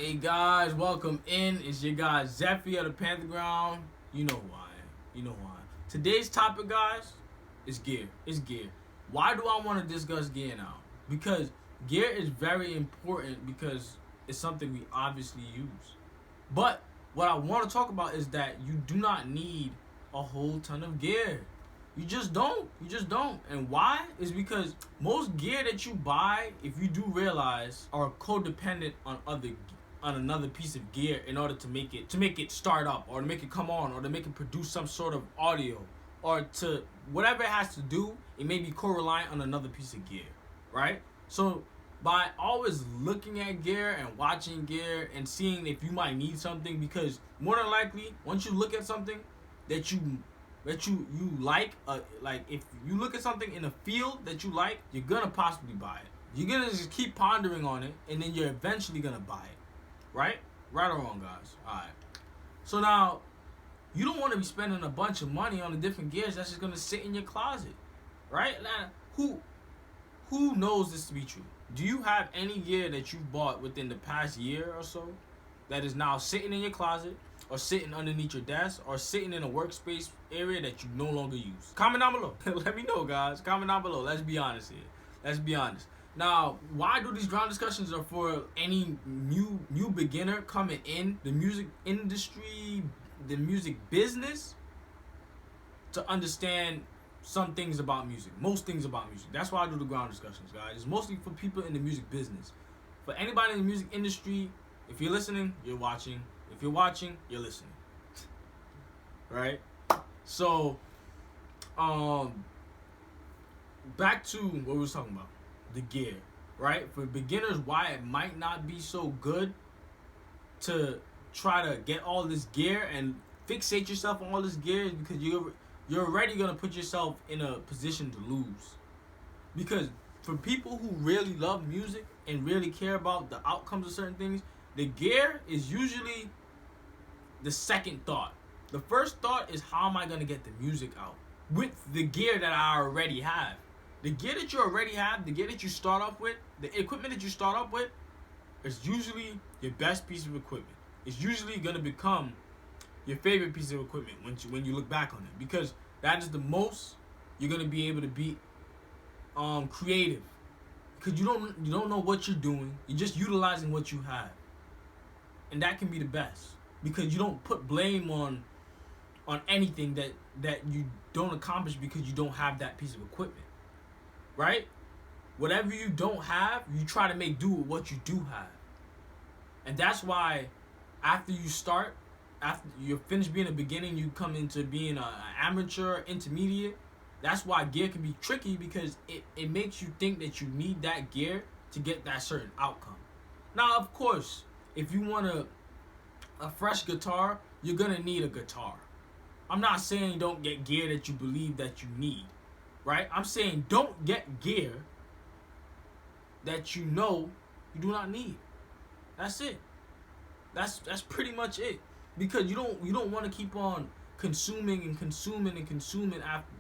Hey guys, welcome in. It's your guy Zephy of the Pantherground. You know who I am. You know who I am. Today's topic, guys, is gear. It's gear. Why do I want to discuss gear now? Because gear is very important because it's something we obviously use. But what I want to talk about is that you do not need a whole ton of gear. You just don't. You just don't. And why? Is because most gear that you buy, if you do realize, are codependent on another piece of gear in order to make it start up or to make it come on or to make it produce some sort of audio or to whatever it has to do, it may be co-reliant on another piece of gear, right? So by always looking at gear and watching gear and seeing if you might need something, because more than likely once you look at something that you like if you look at something in a field that you like, you're gonna possibly buy it. You're gonna just keep pondering on it and then you're eventually gonna buy it. Right? Right or wrong, guys? Alright. So now, you don't want to be spending a bunch of money on the different gears that's just going to sit in your closet. Right? Now, who knows this to be true? Do you have any gear that you bought within the past year or so that is now sitting in your closet or sitting underneath your desk or sitting in a workspace area that you no longer use? Comment down below. Let me know, guys. Comment down below. Let's be honest here. Let's be honest. Now, why do these ground discussions are for any new beginner coming in the music industry, the music business, to understand some things about music, most things about music. That's why I do the ground discussions, guys. It's mostly for people in the music business. For anybody in the music industry, if you're listening, you're watching. If you're watching, you're listening. Right? So, back to what we were talking about. The gear, right? For beginners, why it might not be so good to try to get all this gear and fixate yourself on all this gear is because you're already gonna put yourself in a position to lose. Because for people who really love music and really care about the outcomes of certain things, the gear is usually the second thought. The first thought is, how am I gonna get the music out with the gear that I already have? The gear that you already have, the gear that you start off with, the equipment that you start off with, is usually your best piece of equipment. It's usually going to become your favorite piece of equipment when you look back on it, because that is the most you're going to be able to be creative, because you don't know what you're doing. You're just utilizing what you have, and that can be the best because you don't put blame on anything that you don't accomplish because you don't have that piece of equipment. Right? Whatever you don't have, you try to make do with what you do have. And that's why after you're finished being a beginning, you come into being an amateur, intermediate. That's why gear can be tricky, because it makes you think that you need that gear to get that certain outcome. Now, of course, if you want a fresh guitar, you're going to need a guitar. I'm not saying don't get gear that you believe that you need. Right? I'm saying don't get gear that you know you do not need. That's it. That's pretty much it. Because you don't want to keep on consuming after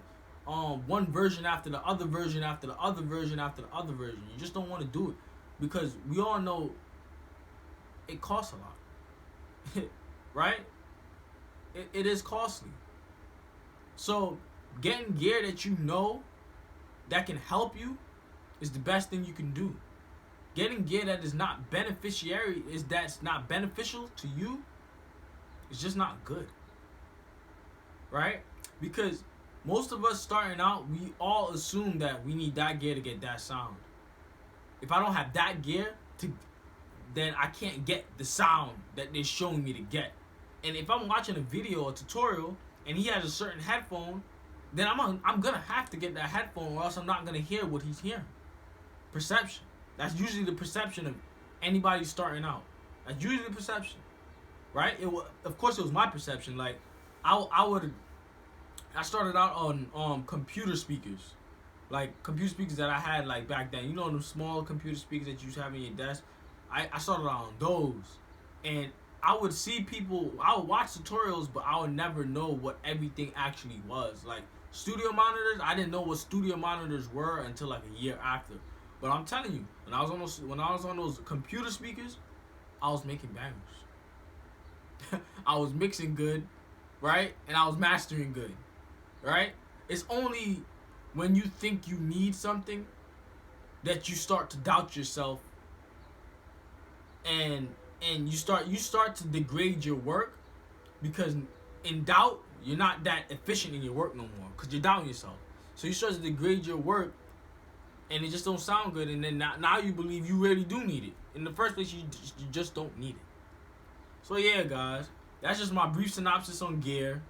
one version after the other version after the other version after the other version. You just don't want to do it, because we all know it costs a lot. Right? It is costly. So getting gear that you know that can help you is the best thing you can do. Getting gear that is not that's not beneficial to you is just not good. Right? Because most of us starting out, we all assume that we need that gear to get that sound. If I don't have that gear, then I can't get the sound that they're showing me to get. And if I'm watching a video or tutorial and he has a certain headphone, then I'm gonna have to get that headphone, or else I'm not gonna hear what he's hearing. Perception. That's usually the perception of anybody starting out. That's usually the perception, right? Of course, it was my perception. Like, I started out on computer speakers, like computer speakers that I had like back then. You know, them small computer speakers that you have in your desk. I started out on those, and I would see people. I would watch tutorials, but I would never know what everything actually was. Like, studio monitors, I didn't know what studio monitors were until like a year after. But I'm telling you, when I was on those computer speakers, I was making bangers. I was mixing good, right? And I was mastering good, right? It's only when you think you need something that you start to doubt yourself, and you start to degrade your work, because in doubt you're not that efficient in your work no more because you're doubting yourself. So you start to degrade your work, and it just don't sound good. And then now you believe you really do need it. In the first place, you just don't need it. So yeah, guys, that's just my brief synopsis on Gear.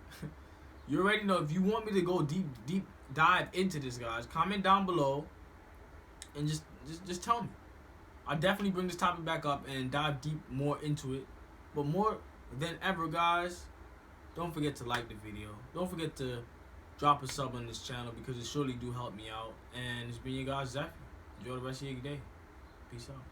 You already know. If you want me to go deep dive into this, guys, comment down below and just tell me. I'll definitely bring this topic back up and dive deep more into it. But more than ever, guys, don't forget to like the video. Don't forget to drop a sub on this channel because it surely do help me out. And it's been your guys, Zephy. Enjoy the rest of your day. Peace out.